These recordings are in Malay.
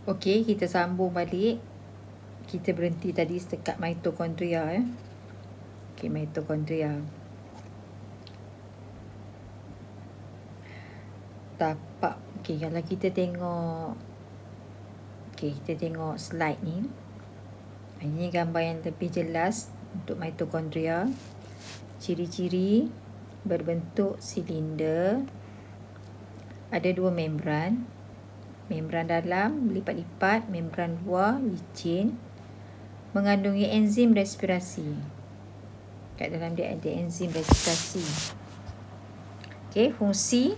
Okey, kita sambung balik. Kita berhenti tadi dekat mitokondria ya. Okey, mitokondria. Tapak. Okey, kalau kita tengok kita tengok slide ni. Ini gambar yang lebih jelas untuk mitokondria. Ciri-ciri berbentuk silinder. Ada dua membran. Membran dalam berlipat-lipat, membran luar licin, mengandungi enzim respirasi. Kat dalam dia ada enzim respirasi. Okey, fungsi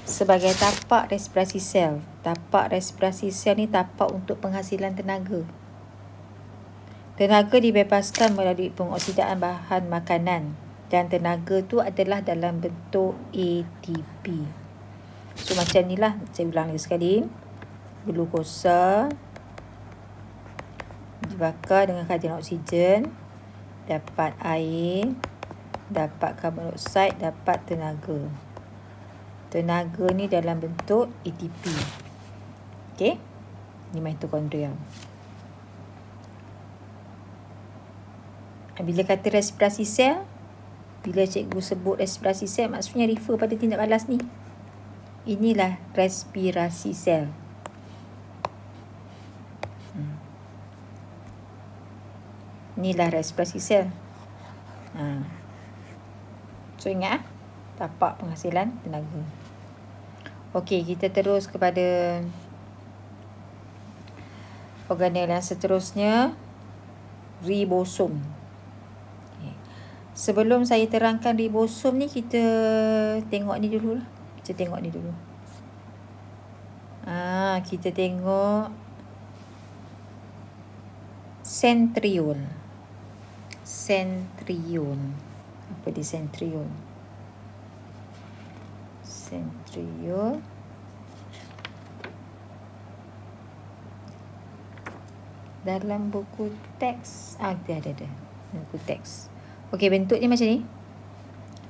sebagai tapak respirasi sel. Tapak respirasi sel ni tapak untuk penghasilan tenaga. Tenaga dibebaskan melalui pengoksidaan bahan makanan dan tenaga tu adalah dalam bentuk ATP. So macam ni lah, saya ulang lagi sekali. Glukosa dibakar dengan karbon oksigen, dapat air, dapat karbon dioksida, dapat tenaga. Tenaga ni dalam bentuk ATP. Okey, ni mitokondria. Bila kata respirasi sel, bila cikgu sebut respirasi sel, maksudnya refer pada tindak balas ni. Inilah respirasi sel. Inilah respirasi sel. So ingat tapak penghasilan tenaga. Okey, kita terus kepada organel yang seterusnya, ribosom. Sebelum saya terangkan ribosom ni, kita tengok ni dulu lah. Kita tengok ni dulu. Kita tengok centriole. Centriole. Apa dia centriole? Centriole. Dalam buku teks. Ada. Buku teks. Okey, bentuknya macam ni.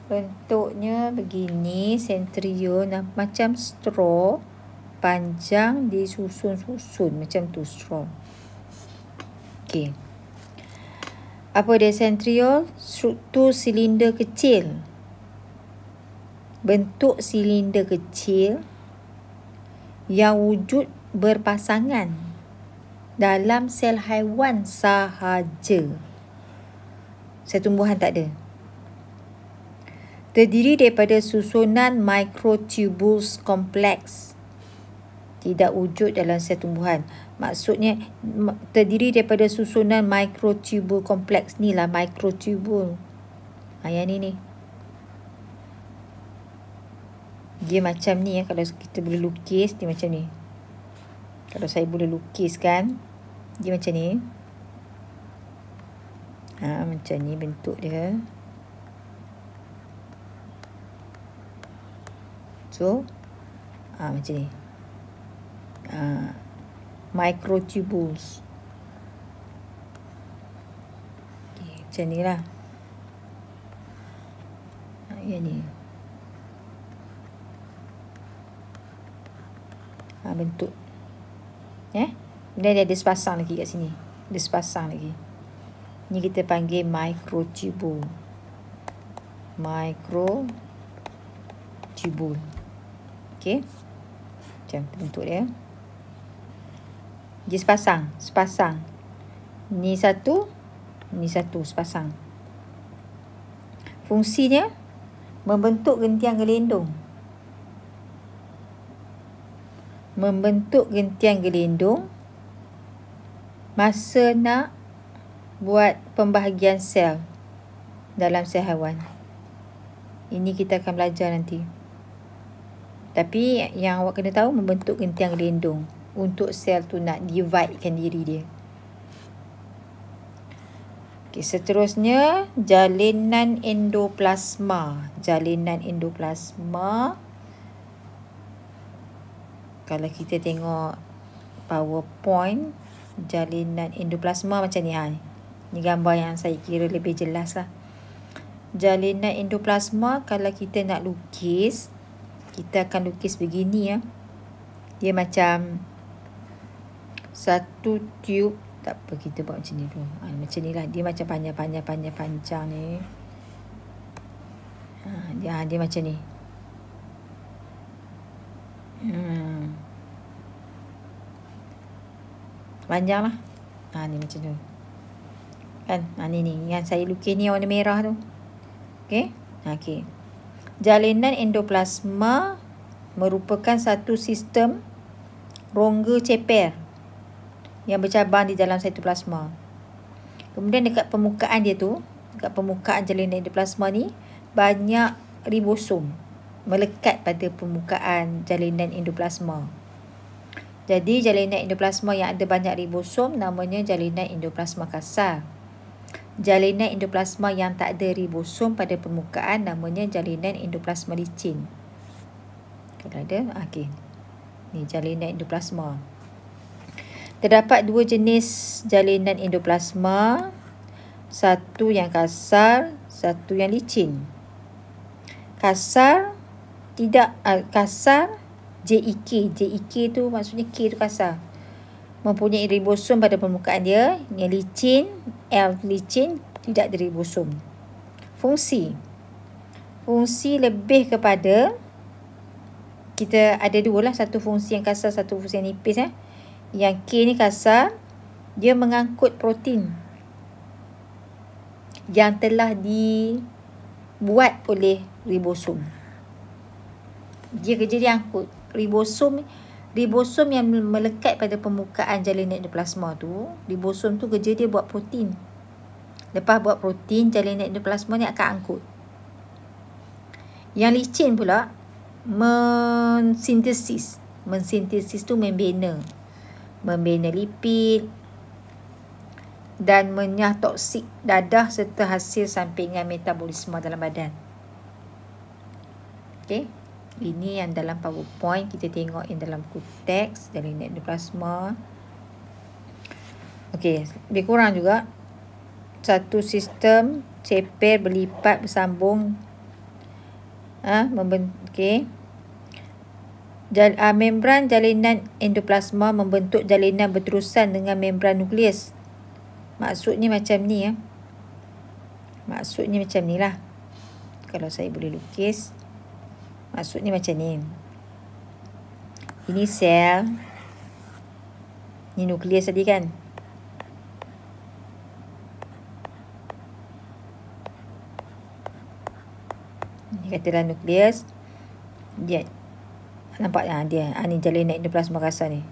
Bentuknya begini, centriole, macam straw, panjang disusun-susun macam tu straw. Okey. Apa dia centriole? Struktur silinder kecil. Bentuk silinder kecil yang wujud berpasangan dalam sel haiwan sahaja. Sel tumbuhan tak ada. Terdiri daripada susunan microtubules kompleks. Tidak wujud dalam sel tumbuhan. Maksudnya terdiri daripada susunan microtubule kompleks. Ni lah microtubule. Yang ni. Dia macam ni ya. Kalau kita boleh lukis, dia macam ni. Kalau saya boleh lukiskan, dia macam ni. Macam ni bentuk dia. So, macam ni. Microtubules. Okay, macam ni lah. Yang ni. Bentuk. Kemudian dia ada sepasang lagi kat sini. Ada sepasang lagi. Ni kita panggil microtubule. Microtubule. Okey. Macam bentuk dia. Dia sepasang. Ni satu, sepasang. Fungsinya membentuk gentian gelindung. Masa nak buat pembahagian sel dalam sel haiwan. Ini kita akan belajar nanti. Tapi yang awak kena tahu, membentuk gentian gelindung untuk sel tu nak dividekan diri dia. Okey, seterusnya jalinan endoplasma. Kalau kita tengok PowerPoint, jalinan endoplasma macam ni. Ni gambar yang saya kira lebih jelas lah. Jalinan endoplasma, kalau kita nak lukis, kita akan lukis begini ya. Dia macam satu tube. Tak apa, kita buat macam ni dulu. Macam ni lah. Dia macam panjang ni. Dia macam ni. Panjang lah. Ni macam tu. Kan? Ni yang saya lukis ni warna merah tu. Okey. Okey. Jalinan endoplasma merupakan satu sistem rongga ceper yang bercabang di dalam sitoplasma. Kemudian dekat permukaan dia tu, dekat permukaan jalinan endoplasma ni, banyak ribosom melekat pada permukaan jalinan endoplasma. Jadi jalinan endoplasma yang ada banyak ribosom namanya jalinan endoplasma kasar. Jalinan endoplasma yang tak ada ribosom pada permukaan namanya jalinan endoplasma licin. Kalau ada, okey. Ni jalinan endoplasma. Terdapat dua jenis jalinan endoplasma. Satu yang kasar, satu yang licin. Kasar JEK. JEK tu maksudnya K tu kasar. Mempunyai ribosom pada permukaan dia. Yang licin, L licin, tidak ada ribosom. Fungsi lebih kepada, kita ada dua lah. Satu fungsi yang kasar, satu fungsi yang nipis. Yang K ni kasar, dia mengangkut protein yang telah dibuat oleh ribosom. Dia kerja dia angkut. Ribosom yang melekat pada permukaan jalinan endoplasma tu, ribosom tu kerja dia buat protein. Lepas buat protein, jalinan endoplasma ni akan angkut. Yang licin pula mensintesis. Mensintesis tu membina lipid dan menyah toksik dadah serta hasil sampingan metabolisme dalam badan. Okey. Ini yang dalam PowerPoint. Kita tengok yang dalam buku teks jalinan endoplasma. Okey, lebih kurang juga. Satu sistem ceper berlipat bersambung. Okey. Membran jalinan endoplasma membentuk jalinan berterusan dengan membran nukleus. Maksudnya macam ni ya. Maksudnya macam ni lah. Kalau saya boleh lukis. Maksudnya macam ni. Ini sel. Ini nukleus tadi kan. Ini katalah nukleus. Dia nampak dia. Ni jalinan endoplasma kasar ni.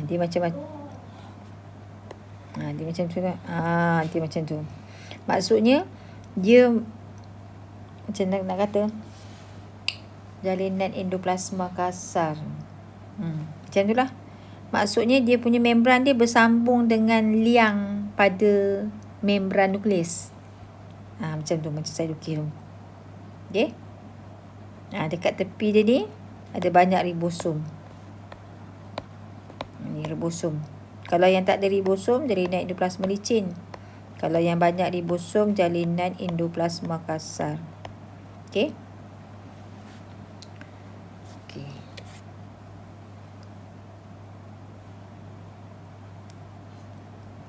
Dia macam dia macam tu lah. Dia macam tu. Maksudnya dia macam nak kata jalinan endoplasma kasar. Macam tu lah. Maksudnya dia punya membran dia bersambung dengan liang pada membran nukleus. Macam tu, macam saya lukis tu. Okey. Dekat tepi dia ni ada banyak ribosom. Ni ribosom. Kalau yang tak ada ribosom, jalinan endoplasma licin. Kalau yang banyak ribosom, jalinan endoplasma kasar. Okey. Okey.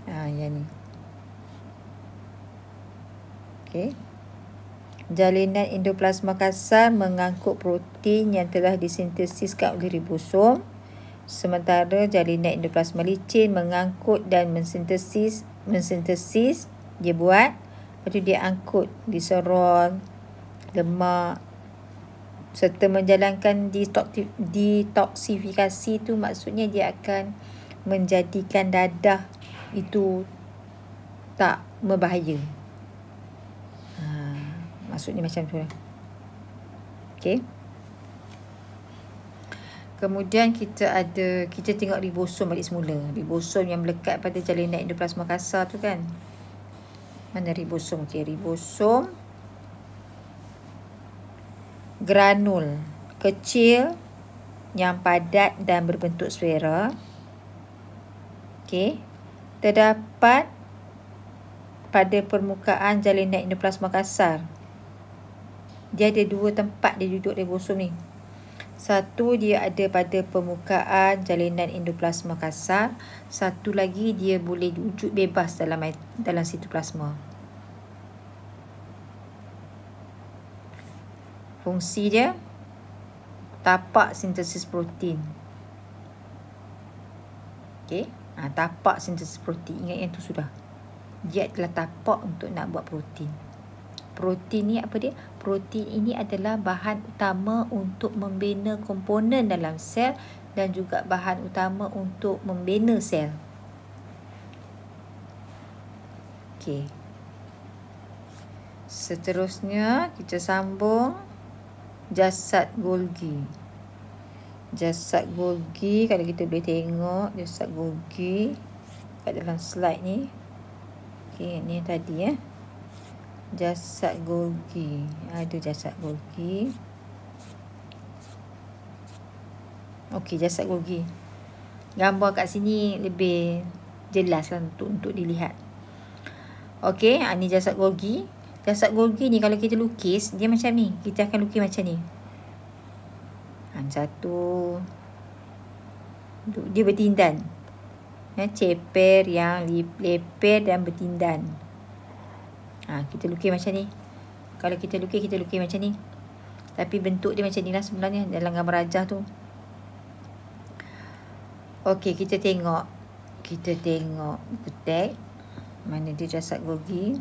Yang ni. Okey. Jalinan endoplasma kasar mengangkut protein yang telah disintesiskan oleh ribosom. Sementara jalinan endoplasma licin mengangkut dan mensintesis dia buat, lepas tu dia angkut glycerol, lemak serta menjalankan detoksifikasi tu, maksudnya dia akan menjadikan dadah itu tak berbahaya. Maksudnya macam tu lah. Okey. Kemudian kita tengok ribosom balik semula. Ribosom yang melekat pada jalinan endoplasma kasar tu kan. Mana ribosom? Okey, ribosom granul kecil yang padat dan berbentuk sfera. Okey. Terdapat pada permukaan jalinan endoplasma kasar. Dia ada dua tempat dia duduk ribosom ni. Satu dia ada pada permukaan jalinan endoplasma kasar. Satu lagi dia boleh wujud bebas dalam sitoplasma. Fungsi dia tapak sintesis protein. Okey, tapak sintesis protein. Ingat yang tu sudah. Dia adalah tapak untuk nak buat protein. Protein ni apa dia? Protein ini adalah bahan utama untuk membina komponen dalam sel dan juga bahan utama untuk membina sel. Okey. Seterusnya kita sambung jasad Golgi. Jasad Golgi, kalau kita boleh tengok jasad Golgi kat dalam slide ni. Okey, ni tadi jasad Golgi. Ada jasad Golgi. Okey, jasad Golgi. Gambar kat sini lebih jelas lah untuk dilihat. Okey, ni jasad Golgi. Jasad Golgi ni kalau kita lukis, dia macam ni. Kita akan lukis macam ni. Satu. Dia bertindan. Ceper yang leper dan bertindan. Kita lukis macam ni. Kalau kita lukis macam ni. Tapi bentuk dia macam ni lah sebenarnya dalam gambar rajah tu. Okey, kita tengok tag. Mana dia jasad Golgi.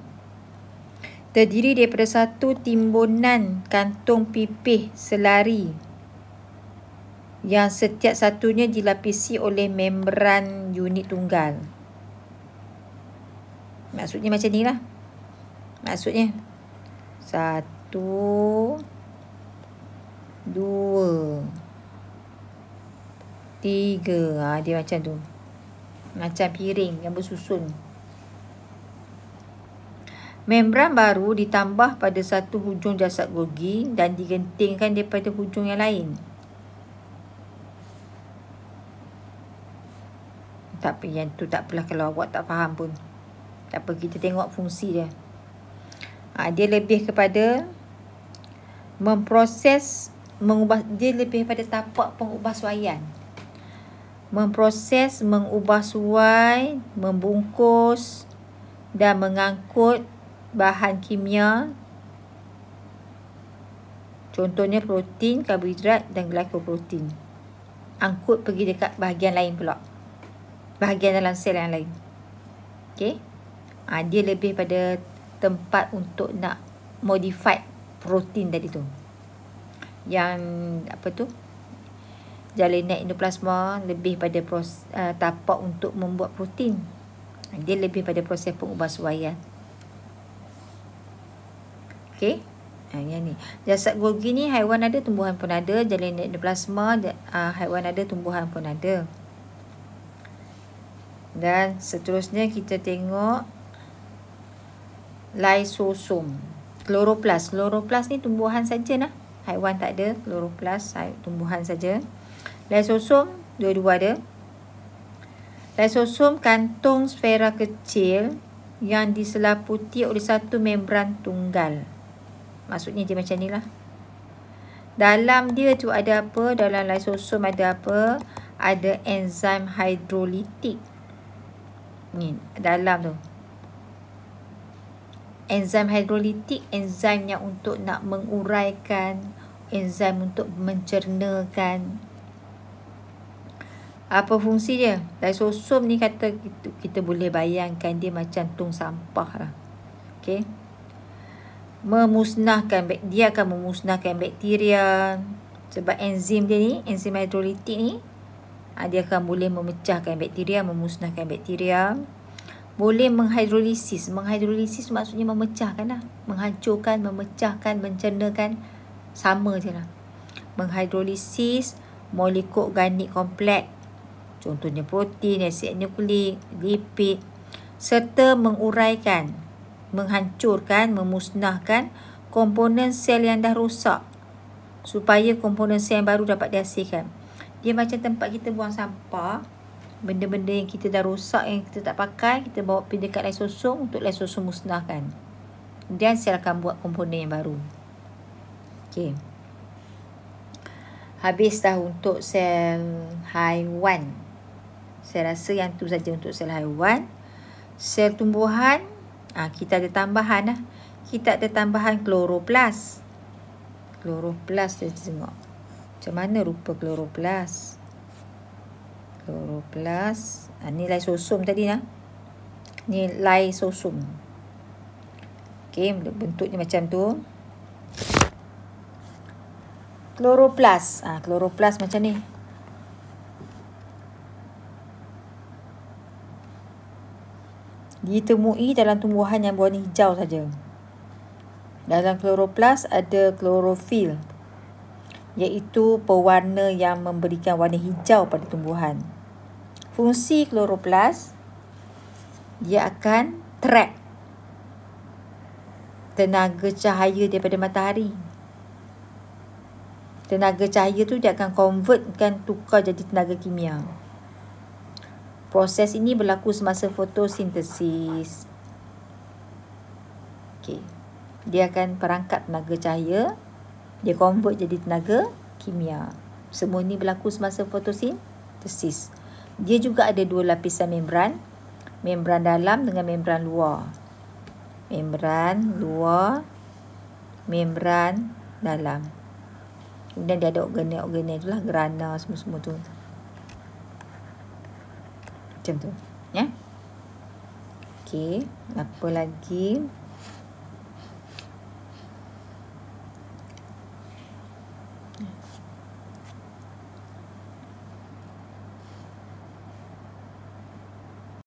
Terdiri daripada satu timbunan kantung pipih selari yang setiap satunya dilapisi oleh membran unit tunggal. Maksudnya macam ni lah. Maksudnya 1, 2, 3. Dia macam tu. Macam piring yang bersusun. Membran baru ditambah pada satu hujung jasad Golgi dan digentingkan daripada hujung yang lain. Tapi yang tu tak apalah kalau awak tak faham pun. Tak apa, kita tengok fungsi dia. Dia lebih kepada dia lebih pada tapak pengubahsuaian. Memproses, mengubah suai, membungkus dan mengangkut bahan kimia. Contohnya protein, karbohidrat dan glykoprotein. Angkut pergi dekat bahagian lain pula. Bahagian dalam sel yang lain. Okey. Dia lebih pada tempat untuk nak modified protein tadi tu. Yang apa tu? Jalinan endoplasma lebih pada tapak untuk membuat protein. Dia lebih pada proses pengubahsuaian. Okey. Yang ni. Jasad Golgi ni haiwan ada, tumbuhan pun ada. Jalinan endoplasma haiwan ada, tumbuhan pun ada. Dan seterusnya kita tengok lysosom. Kloroplas. Kloroplas ni tumbuhan saja lah. Haiwan tak ada. Kloroplas tumbuhan saja. Lysosom dua-dua ada. Lysosom kantung sfera kecil yang diselaputi oleh satu membran tunggal. Maksudnya dia macam ni lah. Dalam dia tu ada apa? Dalam lysosom ada apa? Ada enzim hidrolitik. Ni dalam tu. Enzim hidrolitik, enzim yang untuk nak menguraikan, enzim untuk mencernakan. Apa fungsi dia? Lysosom ni kata kita boleh bayangkan dia macam tong sampah lah. Okey. Dia akan memusnahkan bakteria. Sebab enzim dia ni, enzim hidrolitik ni, dia akan boleh memecahkan bakteria, memusnahkan bakteria. Boleh menghidrolisis. Menghidrolisis maksudnya memecahkan lah. Menghancurkan, memecahkan, mencernakan. Sama je lah. Menghidrolisis molekul organik kompleks. Contohnya protein, asid nukleik, lipid. Serta menguraikan, menghancurkan, memusnahkan komponen sel yang dah rosak. Supaya komponen sel yang baru dapat dihasilkan. Dia macam tempat kita buang sampah. Benda-benda yang kita dah rosak, yang kita tak pakai, kita bawa pergi dekat lysosom untuk lysosom musnahkan. Dan sel akan buat komponen yang baru. Okey. Habis dah untuk sel haiwan. Saya rasa yang tu saja untuk sel haiwan. Sel tumbuhan, kita ada tambahan lah. Kita ada tambahan kloroplas. Kloroplas kita tengok. Macam mana rupa kloroplas? Kloroplas. Ni lysosum tadi lah. Ni lysosum. Okey, bentuknya macam tu. Kloroplas. Kloroplas macam ni. Ditemui dalam tumbuhan yang berwarna hijau saja. Dalam kloroplas ada klorofil, iaitu pewarna yang memberikan warna hijau pada tumbuhan. Fungsi kloroplas, dia akan trap tenaga cahaya daripada matahari. Tenaga cahaya tu dia akan tukar jadi tenaga kimia. Proses ini berlaku semasa fotosintesis. Okey. Dia akan perangkap tenaga cahaya, dia convert jadi tenaga kimia. Semua ini berlaku semasa fotosintesis. Dia juga ada dua lapisan membran. Membran dalam dengan membran luar. Membran luar, membran dalam. Kemudian dia ada organel-organel tu lah, grana semua-semua tu. Macam tu. Ya. Okey, apa lagi?